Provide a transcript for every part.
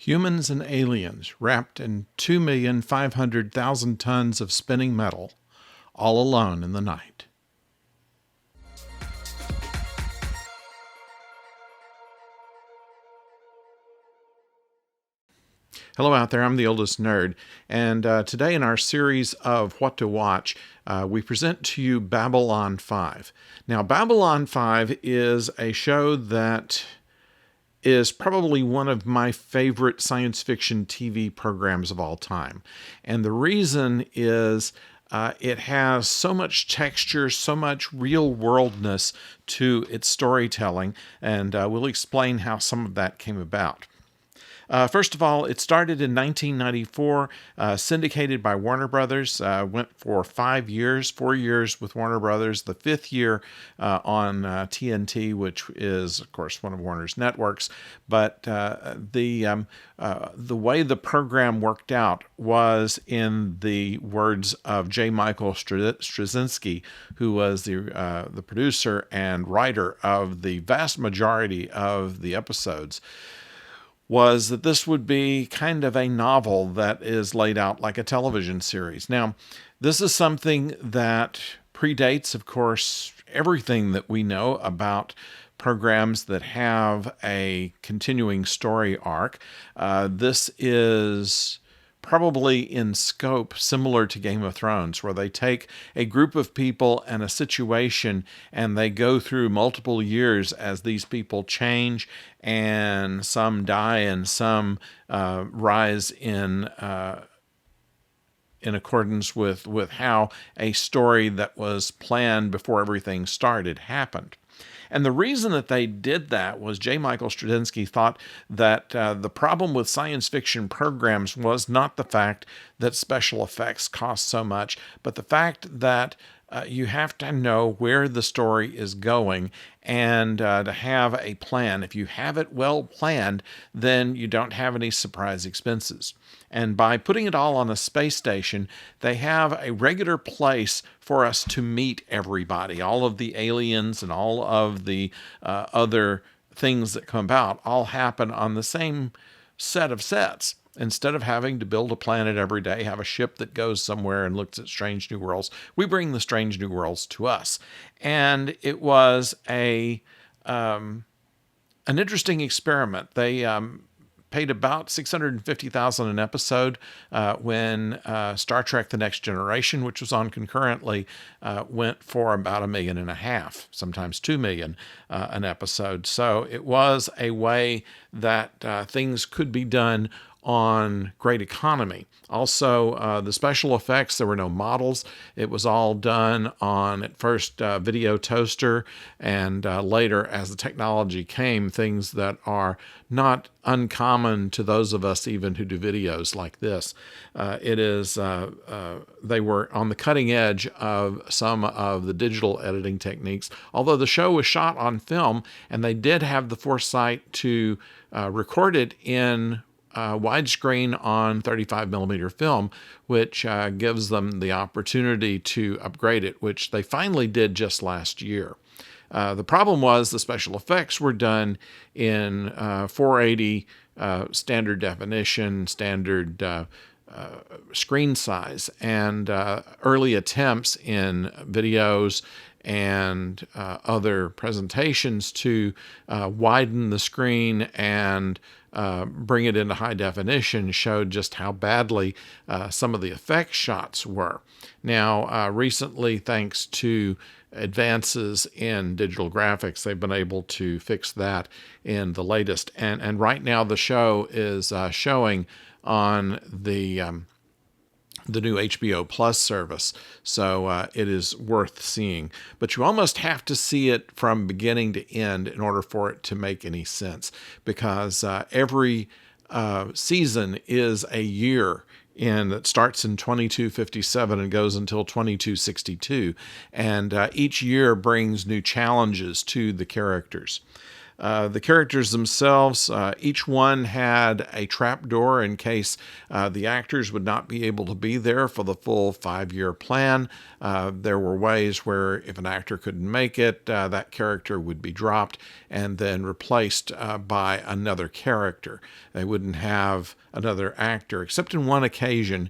Humans and aliens wrapped in 2,500,000 tons of spinning metal, all alone in the night. Hello out there, I'm the oldest nerd, and today in our series of What to Watch, we present to you Babylon 5. Now, Babylon 5 is a show that is probably one of my favorite science fiction TV programs of all time. And the reason is it has so much texture, so much real-worldness to its storytelling, and we'll explain how some of that came about. First of all, it started in 1994, syndicated by Warner Brothers, went for 5 years, 4 years with Warner Brothers, the fifth year on TNT, which is, of course, one of Warner's networks. But the way the program worked out was, in the words of J. Michael Straczynski, who was the producer and writer of the vast majority of the episodes, was that this would be kind of a novel that is laid out like a television series. Now, this is something that predates, of course, everything that we know about programs that have a continuing story arc. This is probably in scope similar to Game of Thrones, where they take a group of people and a situation and they go through multiple years as these people change, and some die and some rise in accordance with how a story that was planned before everything started happened. And the reason that they did that was J. Michael Straczynski thought that the problem with science fiction programs was not the fact that special effects cost so much, but the fact that you have to know where the story is going and to have a plan. If you have it well planned, then you don't have any surprise expenses. And by putting it all on a space station, they have a regular place for us to meet everybody. All of the aliens and all of the other things that come about all happen on the same set of sets. Instead of having to build a planet every day, have a ship that goes somewhere and looks at strange new worlds, we bring the strange new worlds to us. And it was an interesting experiment. They paid about $650,000 an episode when Star Trek: The Next Generation, which was on concurrently, went for about $1.5 million, sometimes $2 million an episode. So it was a way that things could be done on great economy. Also, the special effects, there were no models. It was all done on, at first, video toaster, and later, as the technology came, things that are not uncommon to those of us even who do videos like this. They were on the cutting edge of some of the digital editing techniques, although the show was shot on film, and they did have the foresight to record it in widescreen on 35 millimeter film, which gives them the opportunity to upgrade it, which they finally did just last year. The problem was the special effects were done in 480 standard definition, standard screen size, and early attempts in videos and other presentations to widen the screen and bring it into high definition showed just how badly some of the effect shots were. Now, recently, thanks to advances in digital graphics, they've been able to fix that in the latest. And right now, the show is showing on the new HBO Plus service, so it is worth seeing. But you almost have to see it from beginning to end in order for it to make any sense, because every season is a year that starts in 2257 and goes until 2262, and each year brings new challenges to the characters. The characters themselves, each one had a trapdoor in case the actors would not be able to be there for the full 5-year plan. There were ways where if an actor couldn't make it, that character would be dropped and then replaced by another character. They wouldn't have another actor, except in one occasion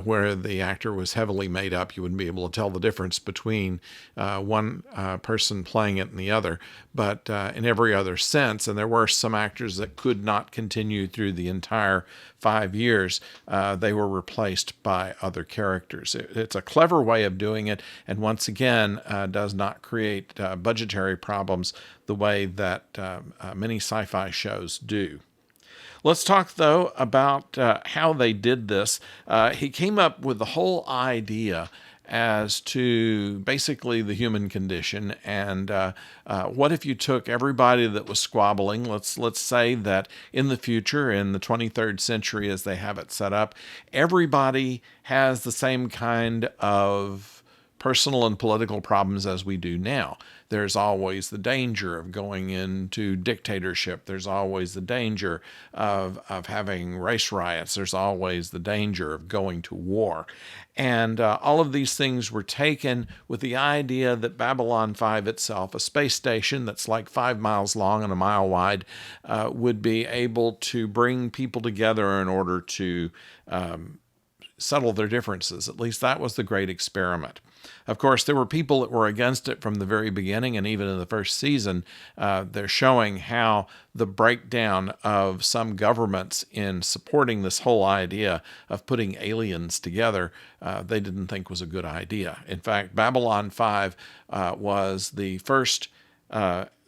where the actor was heavily made up. You wouldn't be able to tell the difference between one person playing it and the other. But in every other sense, and there were some actors that could not continue through the entire 5 years, they were replaced by other characters. It's a clever way of doing it, and once again, does not create budgetary problems the way that many sci-fi shows do. Let's talk, though, about how they did this. He came up with the whole idea as to basically the human condition, and what if you took everybody that was squabbling, let's say that in the future, in the 23rd century as they have it set up, everybody has the same kind of personal and political problems as we do now. There's always the danger of going into dictatorship. There's always the danger of having race riots. There's always the danger of going to war. And all of these things were taken with the idea that Babylon 5 itself, a space station that's like 5 miles long and a mile wide, would be able to bring people together in order to settle their differences. At least that was the great experiment. Of course, there were people that were against it from the very beginning, and even in the first season, they're showing how the breakdown of some governments in supporting this whole idea of putting aliens together, they didn't think was a good idea. In fact, Babylon 5 was the first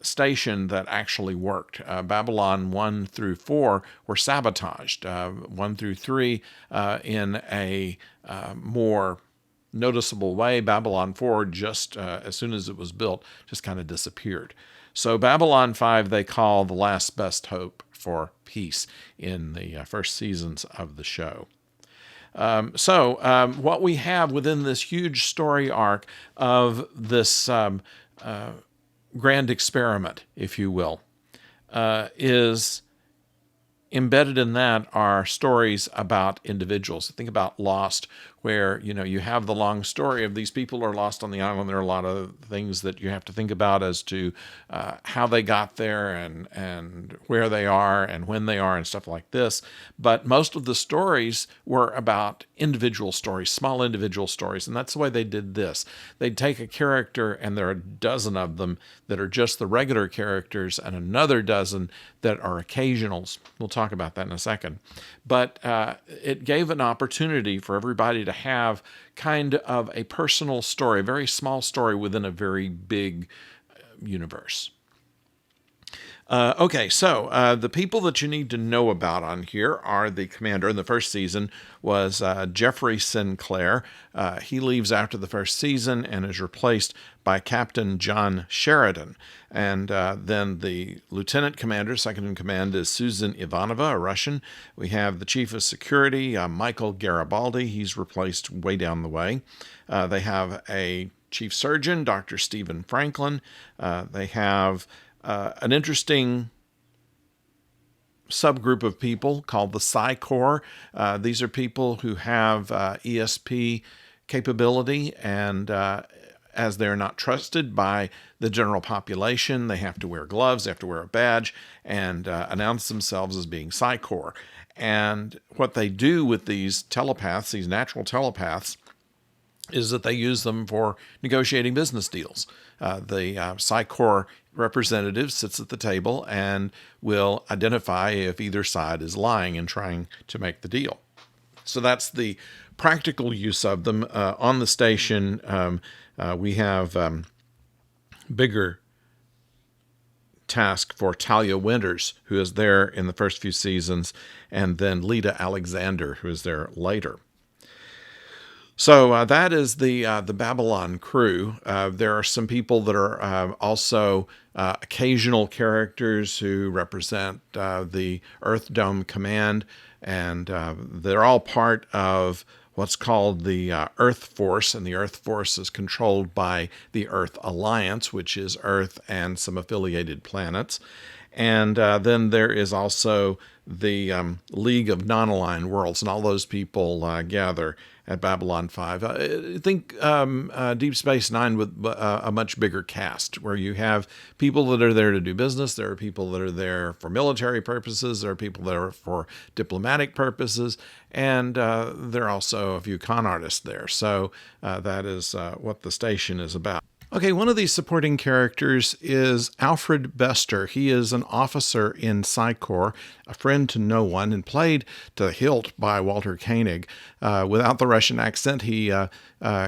station that actually worked. Babylon 1 through 4 were sabotaged. 1 through 3 in a more noticeable way. Babylon 4, just as soon as it was built, just kind of disappeared. So Babylon 5 they call the last best hope for peace in the first seasons of the show. What we have within this huge story arc of this grand experiment, if you will, is embedded in that are stories about individuals. Think about Lost, where you have the long story of these people are lost on the island. There are a lot of things that you have to think about as to how they got there and where they are and when they are and stuff like this. But most of the stories were about individual stories, small individual stories, and that's the way they did this. They'd take a character, and there are a dozen of them that are just the regular characters, and another dozen that are occasionals. We'll talk about that in a second. But it gave an opportunity for everybody to have kind of a personal story, a very small story within a very big universe. The people that you need to know about on here are the commander. In the first season was Jeffrey Sinclair. He leaves after the first season and is replaced by Captain John Sheridan. And then the lieutenant commander, second in command, is Susan Ivanova, a Russian. We have the chief of security, Michael Garibaldi. He's replaced way down the way. They have a chief surgeon, Dr. Stephen Franklin. They have an interesting subgroup of people called the Psi Corps. These are people who have ESP capability, and as they're not trusted by the general population, they have to wear gloves, they have to wear a badge, and announce themselves as being Psi Corps. And what they do with these telepaths, these natural telepaths, is that they use them for negotiating business deals. The Psi Corps representative sits at the table and will identify if either side is lying and trying to make the deal. So that's the practical use of them. On the station, we have bigger task for Talia Winters, who is there in the first few seasons, and then Lita Alexander, who is there later. So that is the Babylon crew. There are some people that are also occasional characters who represent the Earth Dome Command, and they're all part of what's called the Earth Force, and the Earth Force is controlled by the Earth Alliance, which is Earth and some affiliated planets. And then there is also the League of Non-Aligned Worlds, and all those people gather at Babylon 5. I think Deep Space Nine with a much bigger cast, where you have people that are there to do business, there are people that are there for military purposes, there are people that are for diplomatic purposes, and there are also a few con artists there. So that is what the station is about. Okay, one of these supporting characters is Alfred Bester. He is an officer in Psi Corps, a friend to no one, and played to the hilt by Walter Koenig. Without the Russian accent, he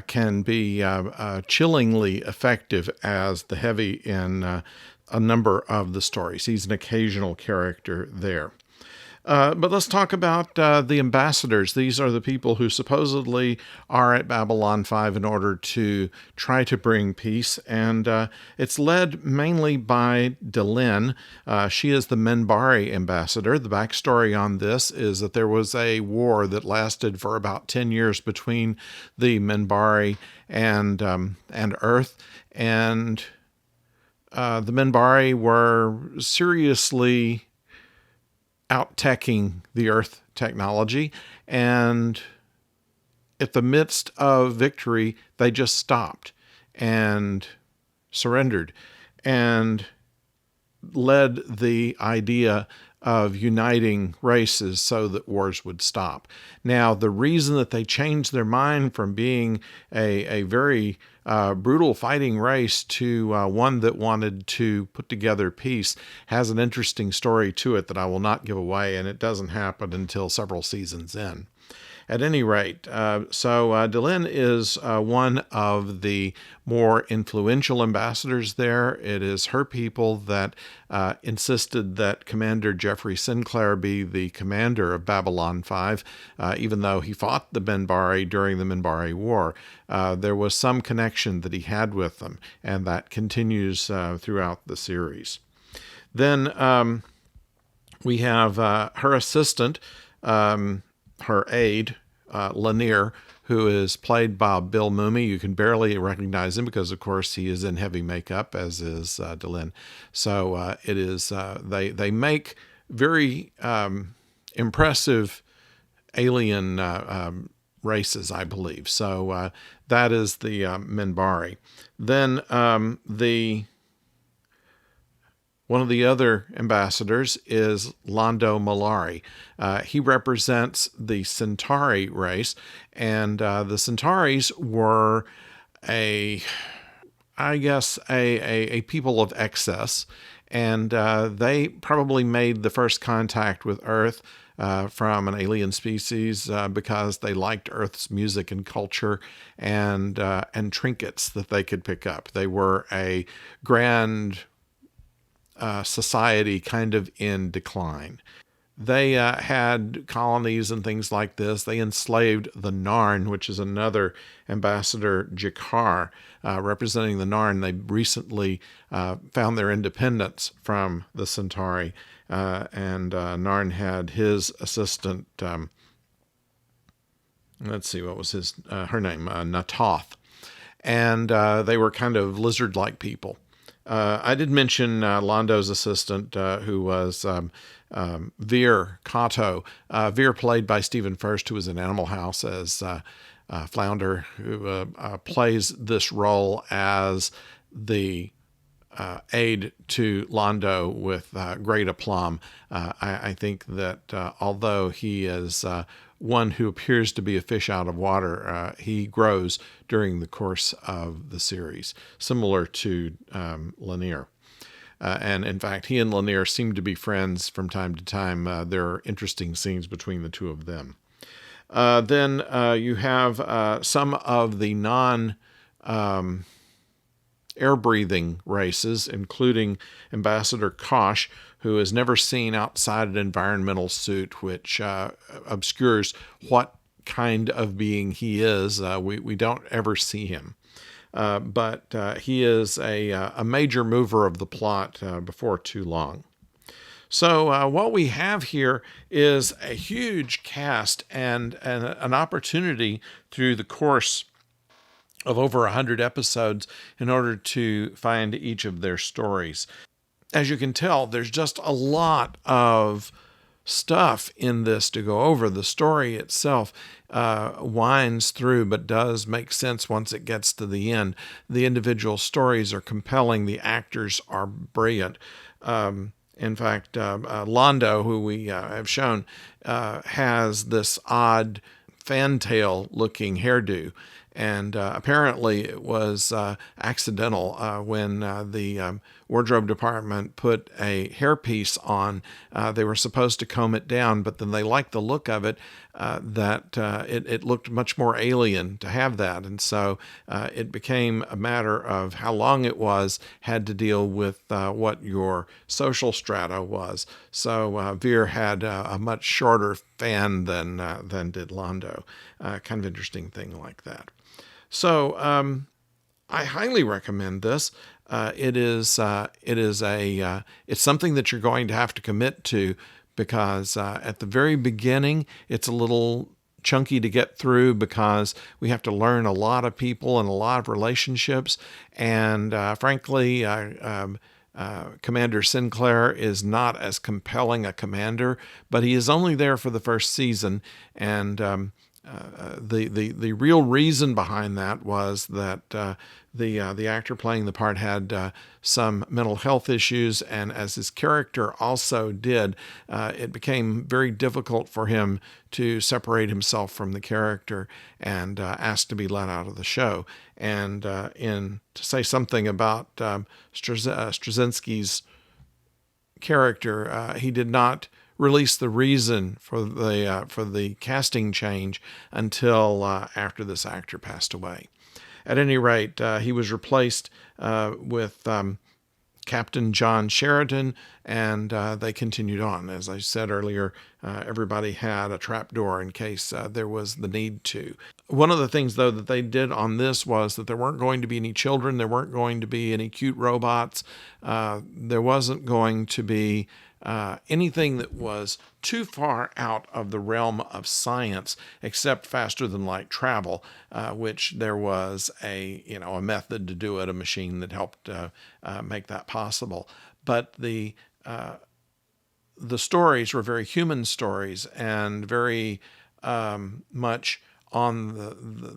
can be chillingly effective as the heavy in a number of the stories. He's an occasional character there. But let's talk about the ambassadors. These are the people who supposedly are at Babylon 5 in order to try to bring peace. And it's led mainly by Delenn. She is the Minbari ambassador. The backstory on this is that there was a war that lasted for about 10 years between the Minbari and Earth. And the Minbari were seriously out-teching the Earth technology, and at the midst of victory, they just stopped and surrendered and led the idea of uniting races so that wars would stop. Now, the reason that they changed their mind from being a very brutal fighting race to one that wanted to put together peace has an interesting story to it that I will not give away, and it doesn't happen until several seasons in. At any rate, Delenn is one of the more influential ambassadors there. It is her people that insisted that Commander Jeffrey Sinclair be the commander of Babylon 5, even though he fought the Minbari during the Minbari War. There was some connection that he had with them, and that continues throughout the series. Then we have her assistant, her aide, Lennier, who is played by Bill Mumy. You can barely recognize him because, of course, he is in heavy makeup, as is Delenn. So it is they make very impressive alien races, I believe. So that is the Minbari. Then one of the other ambassadors is Londo Mollari. He represents the Centauri race, and the Centauris were a people of excess, and they probably made the first contact with Earth from an alien species because they liked Earth's music and culture and trinkets that they could pick up. They were a grand society kind of in decline. They had colonies and things like this. They enslaved the Narn, which is another ambassador, G'Kar, representing the Narn. They recently found their independence from the Centauri, and Narn had his assistant, let's see, what was her name? Na'Toth. And they were kind of lizard-like people. I did mention Londo's assistant, who was Veer Kato. Veer, played by Stephen Furst, who was in Animal House as Flounder, who plays this role as the aide to Londo with great aplomb. I think that although he is one who appears to be a fish out of water, he grows during the course of the series, similar to Lennier. And in fact, he and Lennier seem to be friends from time to time. There are interesting scenes between the two of them. Then you have some of the air-breathing races, including Ambassador Kosh, who is never seen outside an environmental suit, which obscures what kind of being he is. We don't ever see him. But he is a major mover of the plot before too long. So what we have here is a huge cast and an opportunity through the course of over 100 episodes in order to find each of their stories. As you can tell, there's just a lot of stuff in this to go over. The story itself winds through, but does make sense once it gets to the end. The individual stories are compelling. The actors are brilliant. In fact, Londo, who we have shown, has this odd fantail-looking hairdo. And apparently it was accidental when the wardrobe department put a hairpiece on. They were supposed to comb it down, but then they liked the look of it, that it looked much more alien to have that. And so it became a matter of how long it was, had to deal with what your social strata was. So Veer had a much shorter fan than did Londo. Kind of interesting thing like that. So I highly recommend this. It's something that you're going to have to commit to, because at the very beginning it's a little chunky to get through, because we have to learn a lot of people and a lot of relationships. And frankly, Commander Sinclair is not as compelling a commander, but he is only there for the first season. And the real reason behind that was that the actor playing the part had some mental health issues, and as his character also did, it became very difficult for him to separate himself from the character, and asked to be let out of the show. And to say something about Straczynski's character, he did not release the reason for the casting change until after this actor passed away. At any rate, he was replaced with Captain John Sheridan, and they continued on. As I said earlier, everybody had a trapdoor in case there was the need to. One of the things, though, that they did on this was that there weren't going to be any children, there weren't going to be any cute robots, there wasn't going to be anything that was too far out of the realm of science, except faster than light travel, which there was a method to do it, a machine that helped make that possible. But the stories were very human stories, and very much on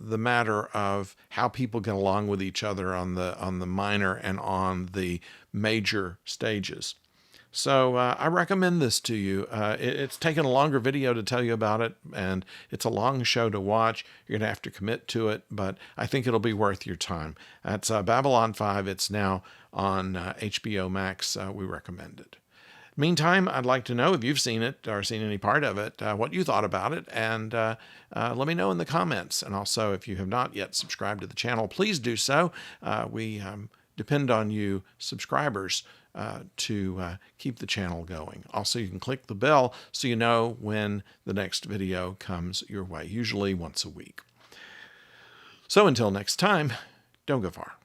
the matter of how people get along with each other on the minor and on the major stages. So I recommend this to you. It's taken a longer video to tell you about it, and it's a long show to watch. You're going to have to commit to it, but I think it'll be worth your time. That's Babylon 5. It's now on HBO Max. We recommend it. Meantime, I'd like to know if you've seen it or seen any part of it, what you thought about it, and let me know in the comments. And also, if you have not yet subscribed to the channel, please do so. We depend on you subscribers to keep the channel going. Also, you can click the bell so you know when the next video comes your way, usually once a week. So until next time, don't go far.